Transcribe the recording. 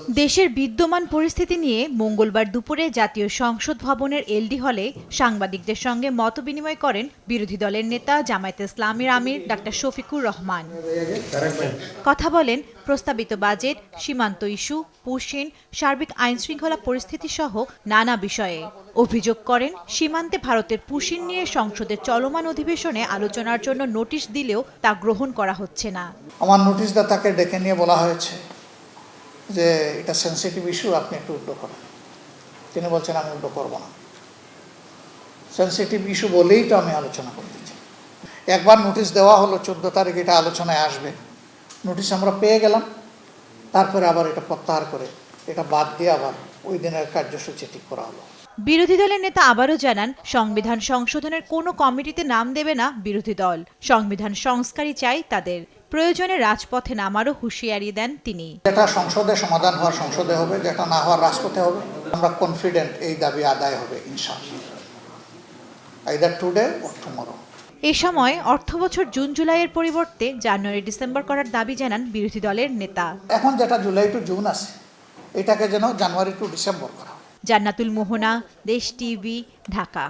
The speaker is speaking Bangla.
দেশের বিদ্যমান পরিস্থিতি নিয়ে মঙ্গলবার দুপুরে জাতীয় সংসদ ভবনের এলডি হলে সাংবাদিকদের সঙ্গে মতবিনিময় করেন বিরোধী দলের নেতা জামায়াতে ইসলামীর আমির ডাক্তার শফিকুর রহমান। কথা বলেন প্রস্তাবিত বাজেট, সীমান্ত ইস্যু, পুশিন, সার্বিক আইনশৃঙ্খলা পরিস্থিতি সহ নানা বিষয়ে। অভিযোগ করেন সীমান্তে ভারতের পুশিন নিয়ে সংসদের চলমান অধিবেশনে আলোচনার জন্য নোটিশ দিলেও তা গ্রহণ করা হচ্ছে না। আমার নোটিশদাতাকে ডেকে নিয়ে বলা হয়েছে যে এটা সেন্সিটিভ ইস্যু, আপনি একটু উল্টো করেন। তিনি বলছেন আমি উল্টো করবো না, সেন্সিটিভ ইস্যু বলেই তো আমি আলোচনা করতে চাই। একবার নোটিশ দেওয়া হলো 14 তারিখ এটা আলোচনায় আসবে, নোটিশ আমরা পেয়ে গেলাম, তারপরে আবার এটা প্রত্যাহার করে এটা বাদ দিয়ে আবার ওই দিনের কার্যসূচি ঠিক করা হলো। বিরোধী দলের নেতা আবারও জানান সংবিধান সংশোধনের কোনো কমিটিতে নাম দেবে না বিরোধী দল। সংবিধান সংস্কারই চাই তাদের, প্রয়োজনে রাজপথে নামারও হুঁশিয়ারি দেন তিনি। যেটা সংসদে সমাধান হওয়ার সংসদে হবে, যেটা না হওয়ার রাজপথে হবে। আমরা কনফিডেন্ট এই দাবি আদায় হবে ইনশাআল্লাহ, আইদার টুডে অর টুমরো। এ সময় অর্থবছর জুন জুলাইয়ের পরিবর্তে জানুয়ারি ডিসেম্বর করার দাবি জানান বিরোধী দলের নেতা। এখন যেটা জুলাই টু জুন আছে এটাকে যেন জানুয়ারি টু ডিসেম্বর করা। জান্নাতুল মোহনা, দেশ টিভি, ঢাকা।